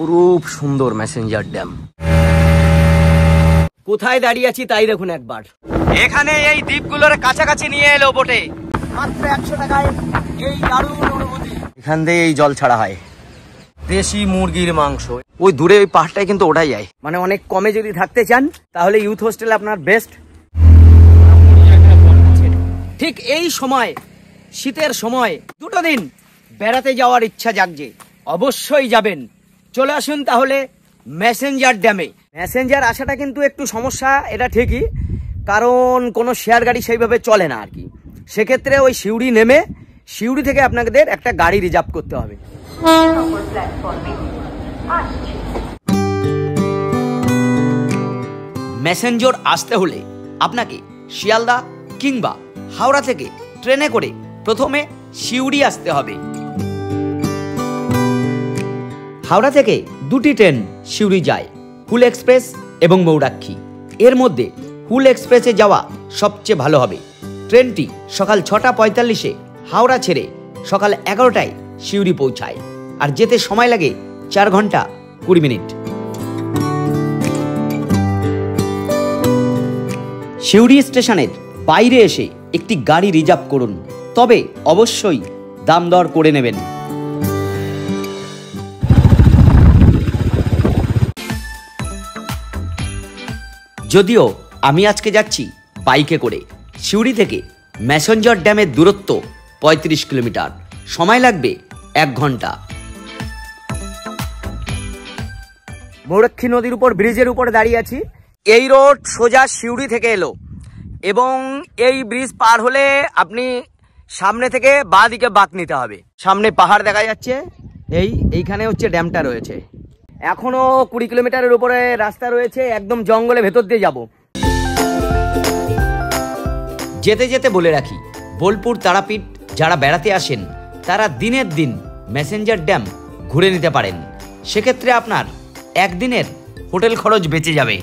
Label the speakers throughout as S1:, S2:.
S1: অপরূপ সুন্দর Messenger dam. কোথায় দাঁড়িয়ে আছি তাই দেখুন একবার। এখানে এই দ্বীপগুলোর কাছাকাছি নিয়ে এলো বোটে, মাত্র 100 টাকায় এই দারুণ অনুভূতি। এখান দিয়ে এই জল ছাড়া হয় দেশি মুরগির মাংস। ওই দূরে ওই পাহাড়টায় কিন্তু ওটাই যায়, মানে অনেক কমে যদি থাকতে চান তাহলে ইউথ হোস্টেল আপনার বেস্ট। ঠিক এই সময়, শীতের সময় 2 দিন বেড়াতে যাওয়ার ইচ্ছা জাগছে, অবশ্যই যাবেন। চলে আসুন তাহলে মেসেঞ্জার ড্যামে। মেসেঞ্জার আসাটা কিন্তু একটু সমস্যা, এটা ঠিকই, কারণ কোনো শেয়ার গাড়ি সেইভাবে চলে না আর কি। সেক্ষেত্রে ওই সিউড়ি নেমে সিউড়ি থেকে আপনাদের একটা গাড়ি রিজার্ভ করতে হবে। মেসেঞ্জার আসতে হলে আপনাকে শিয়ালদা কিংবা হাওড়া থেকে ট্রেনে করে প্রথমে সিউড়ি আসতে হবে। হাওড়া থেকে 2টি ট্রেন সিউড়ি যায়, হুল এক্সপ্রেস এবং ময়ূরাক্ষী। এর মধ্যে হুল এক্সপ্রেসে যাওয়া সবচেয়ে ভালো হবে। ট্রেনটি সকাল 6:45-এ হাওড়া ছেড়ে সকাল 11টায় সিউড়ি পৌঁছায়, আর যেতে সময় লাগে 4 ঘন্টা 20 মিনিট। সিউড়ি স্টেশনের বাইরে এসে একটি গাড়ি রিজার্ভ করুন, তবে অবশ্যই দাম দর করে নেবেন। যদিও আমি আজকে যাচ্ছি বাইকে করে। সিউড়ি থেকে মেসেঞ্জার ড্যামের দূরত্ব 35 কিলোমিটার, সময় লাগবে 1 ঘন্টা। ময়ূরাক্ষী নদীর উপর ব্রিজের উপর দাঁড়িয়ে আছি। এই রোড সোজা সিউড়ি থেকে এলো এবং এই ব্রিজ পার হলে আপনি সামনে থেকে বাঁ দিকে বাঁক নিতে হবে। সামনে পাহাড় দেখা যাচ্ছে, এইখানে হচ্ছে ড্যামটা রয়েছে। এখনো 20 কিলোমিটারের উপরে রাস্তা রয়েছে, একদম জঙ্গলের ভেতর দিয়ে যাব। যেতে যেতে বলে রাখি, বোলপুর তারাপীঠ যারা বেড়াতে আসেন তারা দিনের দিন মেসেঞ্জার ড্যাম ঘুরে নিতে পারেন। সেক্ষেত্রে আপনার একদিনের হোটেল খরচ বেঁচে যাবে।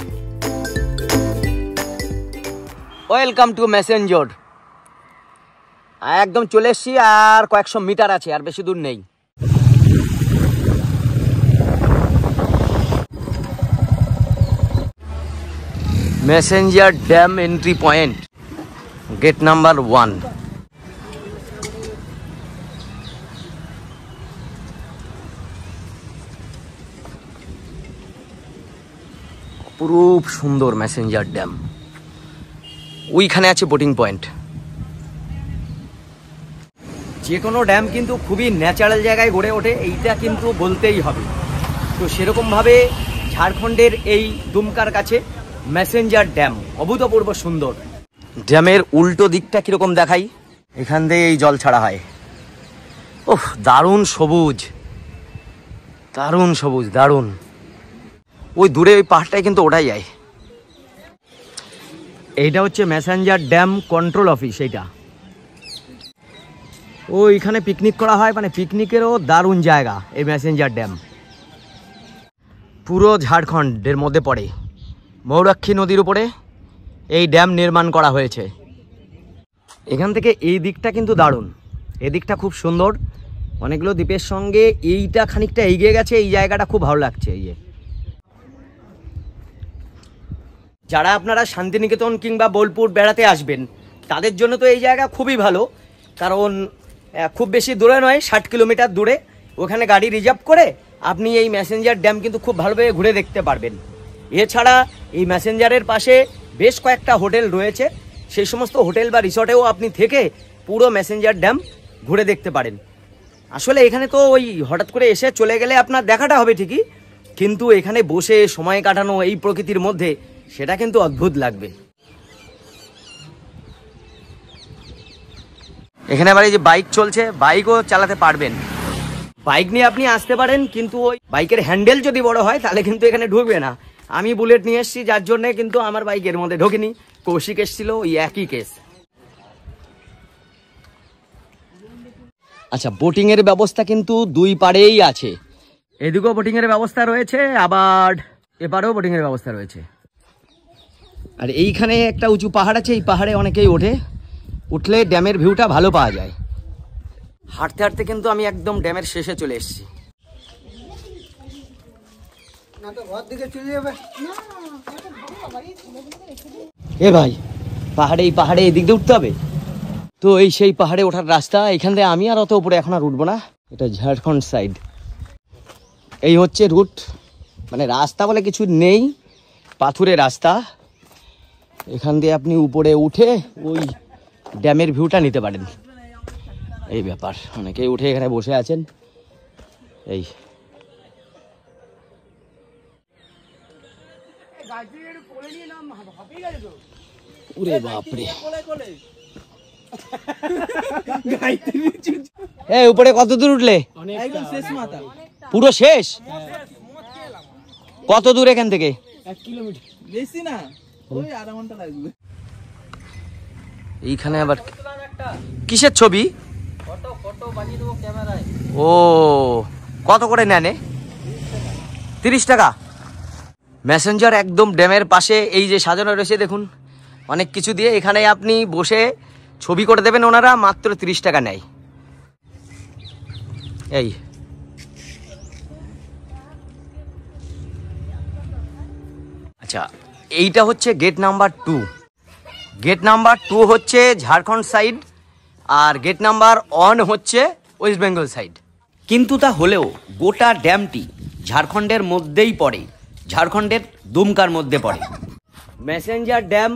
S1: Welcome to Messenger. একদম চলে এসছি, আর কয়েকশো মিটার আছে, আর বেশি দূর নেই। Massanjore dam entry point, gate number 1। অপরূপ সুন্দর মেসেঞ্জার ড্যাম। ওইখানে আছে বোটিং পয়েন্ট। যে কোনো ড্যাম কিন্তু খুবই ন্যাচারাল জায়গায় গড়ে ওঠে, এইটা কিন্তু বলতেই হবে। তো সেরকমভাবে ঝাড়খণ্ডের এই দুমকার কাছে মেসেঞ্জার ড্যাম অভূতপূর্ব সুন্দর। ড্যামের উল্টো দিকটা কিরকম দেখাই, এখান দিয়ে এই জল ছাড়া হয়। ওহ, দারুণ সবুজ, দারুণ সবুজ, দারুণ। ওই দূরে ওই পাহাড়টায় কিন্তু ওটাই যায়। এইটা হচ্ছে মেসেঞ্জার ড্যাম কন্ট্রোল অফিস। এইটা ওইখানে পিকনিক করা হয়, মানে পিকনিকেরও দারুণ জায়গা এই মেসেঞ্জার ড্যাম। পুরো ঝাড়খণ্ডের মধ্যে পড়ে। ময়ূরাক্ষী নদীর উপরে এই ড্যাম নির্মাণ করা হয়েছে। এখান থেকে এই দিকটা কিন্তু দারুণ, এদিকটা খুব সুন্দর। অনেকগুলো দ্বীপের সঙ্গে এইটা খানিকটা এগিয়ে গেছে, এই জায়গাটা খুব ভালো লাগছে। এই যে যারা আপনারা শান্তিনিকেতন কিংবা বোলপুর বেড়াতে আসবেন তাদের জন্য তো এই জায়গা খুবই ভালো, কারণ খুব বেশি দূরে নয়, 60 কিলোমিটার দূরে। ওখানে গাড়ি রিজার্ভ করে আপনি এই মেসেঞ্জার ড্যাম কিন্তু খুব ভালোভাবে ঘুরে দেখতে পারবেন। এছাড়া এই মেসেঞ্জারের পাশে বেশ কয়েকটা হোটেল রয়েছে, সেই সমস্ত হোটেল বা রিসর্টেও আপনি থেকে পুরো মেসেঞ্জার ড্যাম ঘুরে দেখতে পারেন। আসলে এখানে তো ওই হঠাৎ করে এসে চলে গেলে আপনার দেখাটা হবে ঠিকই, কিন্তু এখানে বসে সময় কাটানো এই প্রকৃতির মধ্যে, সেটা কিন্তু অদ্ভুত লাগবে। এখানে আবার এই যে বাইক চলছে, বাইকও চালাতে পারবেন। বাইক নিয়ে আপনি আসতে পারেন, কিন্তু ওই বাইকের হ্যান্ডেল যদি বড় হয় তাহলে কিন্তু এখানে ঢুকবে না। আমি বুলেট নিয়ে এসেছি, যার জন্য কিন্তু আমার বাইকের মধ্যে ঢোকেনি। কৌশিক এসেছিল, ওই একই কেস। আচ্ছা, বোটিং এর ব্যবস্থা কিন্তু দুই পাড়েই আছে। এদিকেও বোটিং এর ব্যবস্থা রয়েছে, আবার এপারেও বোটিং এর ব্যবস্থা রয়েছে। আর এইখানে একটা উঁচু পাহাড় আছে, এই পাহাড়ে অনেকেই ওঠে, উঠলে ড্যামের ভিউটা ভালো পাওয়া যায়। হাঁটতে হাঁটতে কিন্তু আমি একদম ড্যামের শেষে চলে এসেছি। এ ভাই, পাহাড়ে এদিক দিয়ে উঠতে হবে তো। এই সেই পাহাড়ে ওঠার রাস্তা। এখান থেকে আমি আর অত উপরে এখন আর উঠবো না। এটা ঝাড়খণ্ড সাইড। এই হচ্ছে রুট, মানে রাস্তা বলে কিছু নেই, পাথুরে রাস্তা। এখান দিয়ে আপনি উপরে উঠে ওই ড্যামের ভিউটা নিতে পারেন। এই ব্যাপার, অনেকেই উঠে এখানে বসে আছেন। এই উরে বাপরে, এই উপরে কত দূর উঠলে? পুরো শেষ? কত দূর এখান থেকে?
S2: 1 কিলোমিটার, বেশি না, ওই আধা ঘন্টা লাগবে।
S1: এইখানে আবার কিসের ছবি? ও, কত করে নেন? 30 টাকা। মেসেঞ্জার একদম ড্যামের পাশে এই যে সাজানো রয়েছে দেখুন, অনেক কিছু দিয়ে। এখানে আপনি বসে ছবি করে দেবেন, ওনারা মাত্র 30 টাকা নেয়। এই আচ্ছা, এইটা হচ্ছে গেট নাম্বার 2। গেট নাম্বার 2 হচ্ছে ঝাড়খণ্ড সাইড, আর গেট নাম্বার 1 হচ্ছে ওয়েস্ট বেঙ্গল সাইড। কিন্তু তা হলেও গোটা ড্যামটি ঝাড়খণ্ডের মধ্যেই পড়ে, ঝাড়খণ্ডের দুমকার মধ্যে পড়ে। মেসেঞ্জার ড্যাম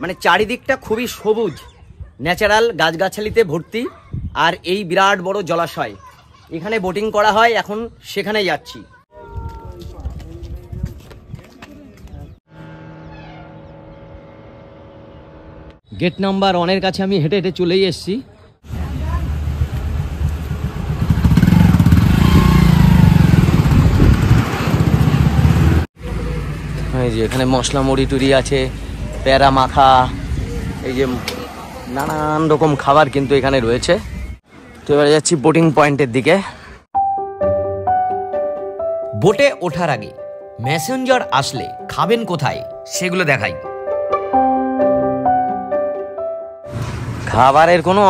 S1: মানে চারিদিকটা খুবই সবুজ, ন্যাচারাল গাছগাছালিতে ভর্তি, আর এই বিরাট বড় জলাশয়। এখানে বোটিং করা হয়, এখন সেখানে যাচ্ছি। গেট নাম্বার 1 কাছে আমি হেঁটে হেঁটে চলেই এসেছি। এই যে এখানে মশলা মুড়ি টুড়ি আছে, প্যারা মাখা, এই যে নানান রকম খাবার কিন্তু এখানে রয়েছে। তো এবারে যাচ্ছি বোটিং পয়েন্টের দিকে। বোটে ওঠার আগে মেসেঞ্জার আসলে খাবেন কোথায় সেগুলো দেখাই। খাবারের কোনো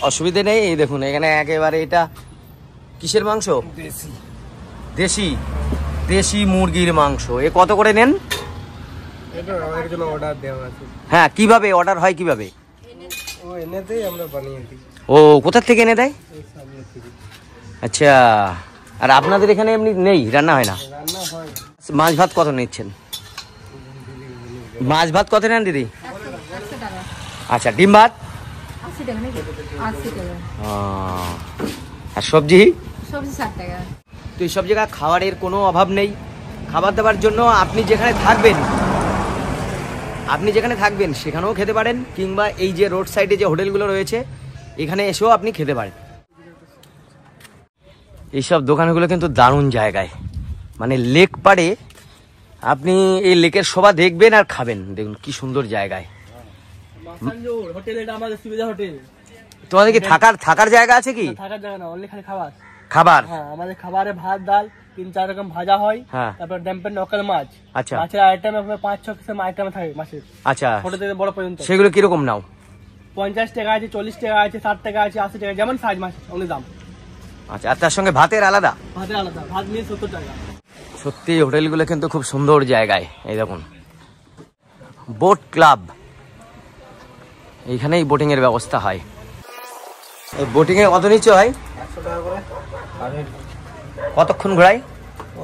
S1: অসুবিধে নেই। এই দেখুন এখানে একেবারে, এটা কিসের মাংস? দেশি দেশি মুরগির মাংস। এ কত করে নেন? হ্যাঁ, কিভাবে অর্ডার হয়? কিভাবে? ও, কোথা থেকে এনে দেয়? আচ্ছা, আর আপনাদের এখানে এমনি নেই, রান্না হয় না? মাছ ভাত কত নিচ্ছেন? মাছ ভাত কত নেন দিদি? আচ্ছা, ডিম ভাত? আর সবজি?
S3: 60 টাকা।
S1: তো এইসব জায়গায় খাবারের কোনো অভাব নেই। খাবার দাবার জন্য আপনি যেখানে থাকবেন সেখানেও খেতে পারেন, কিংবা এই যে রোড সাইডে যে হোটেলগুলো রয়েছে এখানে এসেও আপনি খেতে পারেন। এইসব দোকানগুলো কিন্তু দারুণ জায়গায়, মানে লেক পাড়ে আপনি এই লেকের শোভা দেখবেন আর খাবেন। দেখুন কি সুন্দর জায়গায়। তোমাদের কি থাকার জায়গা আছে? কি
S2: থাকার জায়গা না, অনলি খালি
S1: খাবার?
S2: হ্যাঁ, আমাদের খাবারে ভাত ডাল 3-4 রকম ভাজা হয়। তারপর ড্যাম্পের নকল মাছ। আচ্ছা, মাছের আইটেম 5-6 কিসেম আইটেম থাকে মাছের। আচ্ছা, ছোট থেকে বড় পর্যন্ত।
S1: সেগুলো কিরকম নাও?
S2: 50 টাকা আছে, 40 টাকা আছে, 60 টাকা আছে, 80 টাকা, যেমন সাইজ মাছ অনেক দাম।
S1: আচ্ছা, আর তার সঙ্গে ভাতের আলাদা?
S2: ভাতের আলাদা, ভাত নিয়ে 70 টাকা।
S1: সত্যি হোটেলগুলো কিন্তু খুব সুন্দর জায়গায়। এই দেখুন বোট ক্লাব, এইখানেই বোটিং এর ব্যবস্থা হয়। এই বোটিং এ কত নিচে হয়?
S2: 100 টাকা করে।
S1: কতক্ষণ ঘোরায়?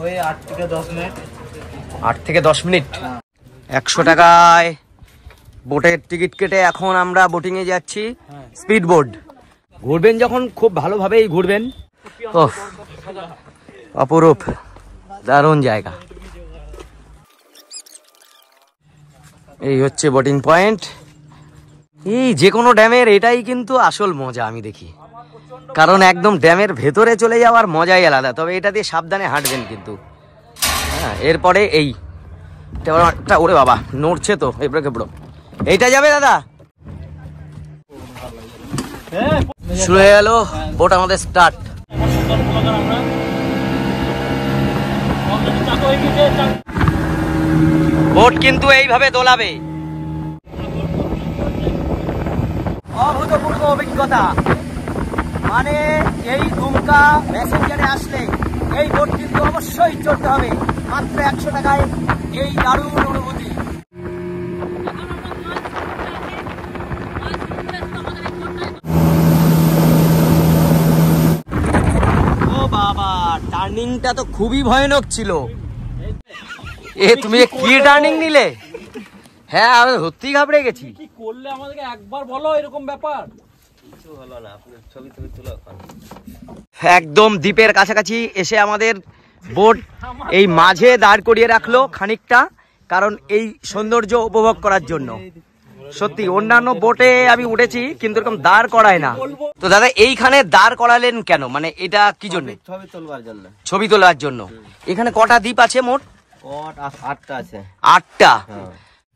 S2: ওই 8 থেকে 10 মিনিট।
S1: 8 থেকে 10 মিনিট। 100 টাকায় বোটের টিকিট কেটে এখন আমরা বোটিং এ যাচ্ছি। স্পিড বোট ঘুরবেন যখন খুব ভালোভাবেই ঘুরবেন। অপরূপ, দারুণ জায়গা। এই হচ্ছে বোটিং পয়েন্ট। এই যে কোনো ড্যামের এটাই কিন্তু আসল মজা আমি দেখি, কারণ একদম ড্যামের ভেতরে চলে যাওয়ার মজাই আলাদা। তবে এটা দিয়ে সাবধানে হাঁটবেন কিন্তু। হ্যাঁ, এরপরে এইটা, ওরে বাবা নড়ছে তো, এবারে কেবড়ো এইটা যাবে দাদা। শুরু হয়ে গেল বোট আমাদের স্টার্ট। বোট কিন্তু এইভাবে দোলাবে। অভূতপূর্ব অভিজ্ঞতা, মানে এই দুমকা মেসেঞ্জারে আসলে এই বোট কিন্তু অবশ্যই চড়তে হবে। মাত্র 100 টাকায় এই দারুণ অনুভূতি। ও বাবা, টার্নিংটা তো খুবই ভয়ানক ছিল। তুমি কি টার্নিং নিলে? হ্যাঁ, আমি সত্যি ঘাবড়ে গেছি।
S2: কি করলে আমাদেরকে একবার বলো, এরকম ব্যাপার
S3: কিছু হলো না, আপনি ছবি তুলো।
S1: একদম দ্বীপের কাছাকাছি এসে আমাদের বোট এই মাঝে দাঁড় করিয়ে রাখলো খানিকটা, কারণ এই সৌন্দর্য উপভোগ করার জন্য। সত্যি অন্যান্য বোটে আমি উঠেছি কিন্তু এরকম দাঁড় করায় না। তো দাদা এইখানে দাঁড় করালেন কেন, মানে এটা কি জন্য?
S3: ছবি তোলবার জন্য।
S1: ছবি তোলার জন্য। এখানে কটা দ্বীপ আছে মোট?
S3: 8টা আছে।
S1: 8টা।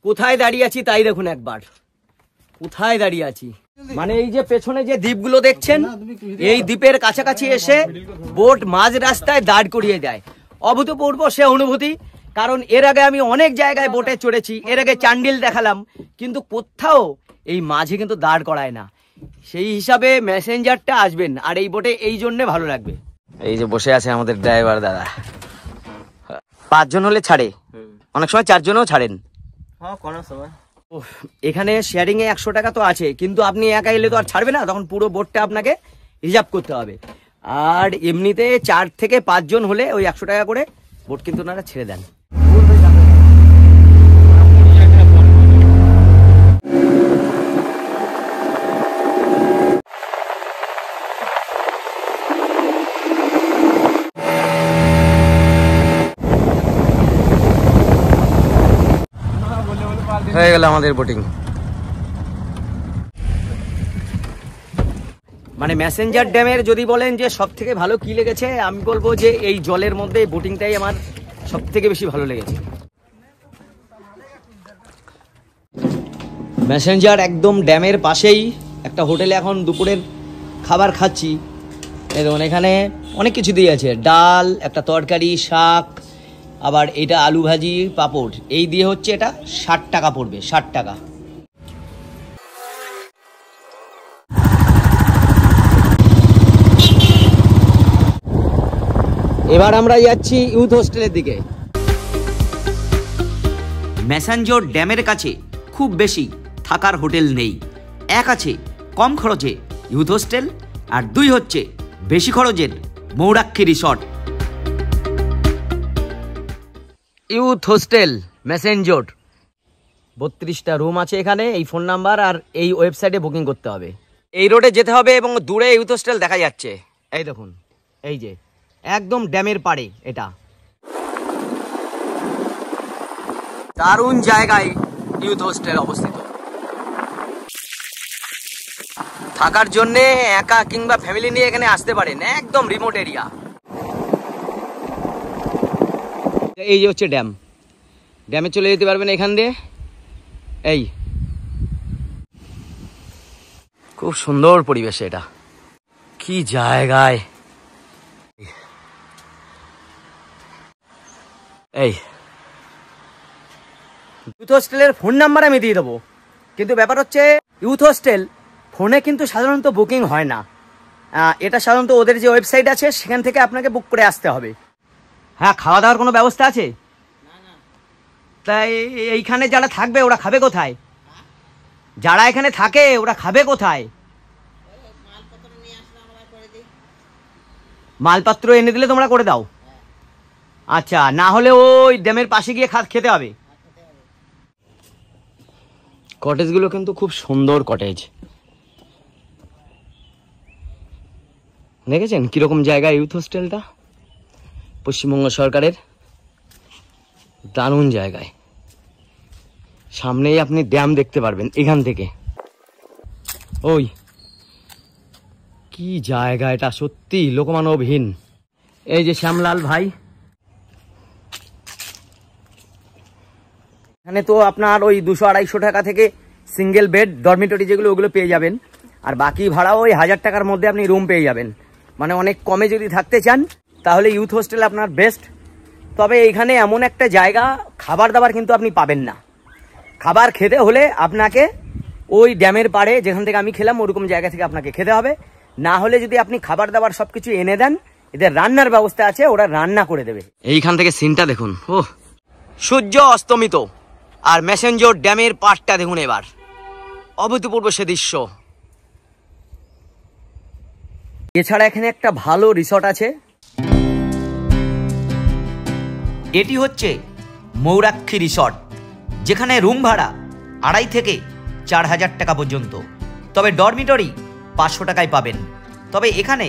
S1: কোথায় দাঁড়িয়ে আছি তাই দেখুন একবার, কোথায় দাঁড়িয়ে আছি। মানে এই যে পেছনে যে দ্বীপগুলো দেখছেন, এই দ্বীপের কাছাকাছি এসে বোট মাঝ রাস্তায় দাঁড় করিয়ে দেয়। অভূতপূর্ব সে অনুভূতি, কারণ এর আগে আমি অনেক জায়গায় বোটে চড়েছি, এর আগে চান্ডিল দেখালাম, কিন্তু কোথাও এই মাঝে কিন্তু দাঁড় করায় না। সেই হিসাবে মেসেঞ্জারটা আসবেন, আর এই বোটে এই জন্য ভালো লাগবে। এই যে বসে আছে আমাদের ড্রাইভার দাদা, 5 জন হলে ছাড়ে, অনেক সময় 4 জনও ছাড়েন।
S3: হ্যাঁ, কোনো সময়।
S1: এখানে শেয়ারিং এ 100 টাকা তো আছে, কিন্তু আপনি একা এলে তো আর ছাড়বে না, তখন পুরো বোটটা আপনাকে রিজার্ভ করতে হবে। আর এমনিতে 4 থেকে 5 জন হলে ওই 100 টাকা করে বোট কিন্তু ওনারা ছেড়ে দেন। হয়ে গেল আমাদের বোটিং। মানে মেসেঞ্জার ড্যামের যদি বলেন যে সব থেকে ভালো কি লেগেছে, আমি বলবো যে এই জলের মধ্যে বোটিংটাই আমার সব থেকে বেশি ভালো লেগেছে। মেসেঞ্জার একদম ড্যামের পাশেই একটা হোটেলে এখন দুপুরের খাবার খাচ্ছি। এই দেখুন এখানে অনেক কিছু দিয়ে আছে, ডাল, একটা তরকারি, শাক, আবার এটা আলু ভাজি, পাঁপড়, এই দিয়ে হচ্ছে এটা 60 টাকা পড়বে, 60 টাকা। এবার আমরা যাচ্ছি ইউথ হোস্টেলের দিকে। মেসেঞ্জার ড্যামের কাছে খুব বেশি থাকার হোটেল নেই। এক আছে কম খরচে ইউথ হোস্টেল, আর 2 হচ্ছে বেশি খরচের Mayurakshi resort. Youth hostel messenger, 32টা রুম আছে এখানে। এই ফোন নাম্বার আর এই ওয়েবসাইটে বুকিং করতে হবে। এই রোডে যেতে হবে এবং দূরে ইউথ হোস্টেল দেখা যাচ্ছে। এই দেখুন, এই যে একদম ড্যামের পাড়ে এটা। দারুণ জায়গায় ইউথ হোস্টেল অবস্থিত। থাকার জন্য একা কিংবা ফ্যামিলি নিয়ে এখানে আসতে পারেন, একদম রিমোট এরিয়া। এই যে হচ্ছে ড্যাম, ড্যামে চলে যেতে পারবেন এখান দিয়ে। এই খুব সুন্দর পরিবেশ, এটা কি জায়গায়। এই ইউথ হোস্টেলের ফোন নাম্বার আমি দিয়ে দেবো, কিন্তু ব্যাপার হচ্ছে ইউথ হোস্টেল ফোনে কিন্তু সাধারণত বুকিং হয় না। এটা সাধারণত ওদের যে ওয়েবসাইট আছে সেখান থেকে আপনাকে বুক করে আসতে হবে। হ্যাঁ, খাওয়া দাওয়ার কোনো ব্যবস্থা আছে? তাই এইখানে যারা থাকবে ওরা খাবে কোথায়? যারা এখানে থাকে ওরা খাবে কোথায়? মালপত্র এনে দিলে তোমরা করে দাও? আচ্ছা, না হলে ওই ড্যামের পাশে গিয়ে খেতে হবে। কটেজগুলো কিন্তু খুব সুন্দর কটেজ, দেখেছেন কিরকম জায়গায় ইউথ হোস্টেলটা? পশ্চিমবঙ্গ সরকারের দারুণ জায়গায়। সামনেই আপনি ড্যাম দেখতে পারবেন এখান থেকে। ওই কি জায়গা এটা, সত্যি লোকমানবহীন। এই যে শ্যামলাল ভাই, এখানে তো আপনার ওই 200-250 টাকা থেকে সিঙ্গেল বেড ডরমিটরি যেগুলো ওগুলো পেয়ে যাবেন, আর বাকি ভাড়াও ওই 1000 টাকার মধ্যে আপনি রুম পেয়ে যাবেন। মানে অনেক কমে যদি থাকতে চান তাহলে ইউথ হোস্টেল আপনার বেস্ট। তবে এইখানে এমন একটা জায়গা, খাবার দাবার কিন্তু আপনি পাবেন না। খাবার খেতে হলে আপনাকে ওই ড্যামের পাড়ে যেখান থেকে আমি খেলাম ওরকম জায়গা থেকে আপনাকে খেতে হবে। না হলে যদি আপনি খাবার দাবার সব কিছু এনে দেন এদের রান্নার ব্যবস্থা আছে, ওরা রান্না করে দেবে। এইখান থেকে সিনটা দেখুন, ও সূর্য অস্তমিত আর মেসেঞ্জর ড্যামের পাড়টা দেখুন, এবার অভূতপূর্ব সে দৃশ্য। এছাড়া এখানে একটা ভালো রিসর্ট আছে, এটি হচ্ছে ময়ূরাক্ষী রিসর্ট, যেখানে রুম ভাড়া 2,500 থেকে 4,000 টাকা পর্যন্ত, তবে ডরমিটরি 500 টাকায় পাবেন। তবে এখানে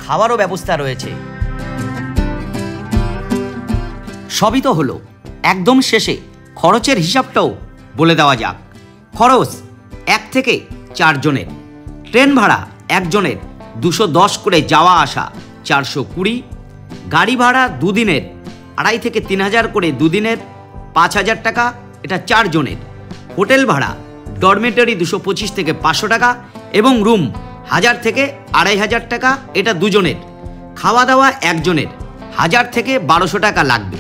S1: খাওয়ারও ব্যবস্থা রয়েছে। সবই তো হলো, একদম শেষে খরচের হিসাবটাও বলে দেওয়া যাক। খরচ 1 থেকে 4 জনের, ট্রেন ভাড়া একজনের 210 করে যাওয়া আসা 420, গাড়ি ভাড়া 2 দিনের 2,500 থেকে 3,000 করে 2 দিনের 5,000 টাকা, এটা 4 জনের। হোটেল ভাড়া ডরমেটরি 225 থেকে 500 টাকা এবং রুম 1000 থেকে 2,500 টাকা, এটা 2 জনের। খাওয়া দাওয়া একজনের 1000 থেকে 1200 টাকা লাগবে।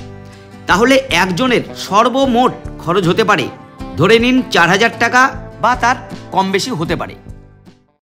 S1: তাহলে একজনের সর্বমোট খরচ হতে পারে ধরে নিন 4,000 টাকা বা তার কম বেশি হতে পারে।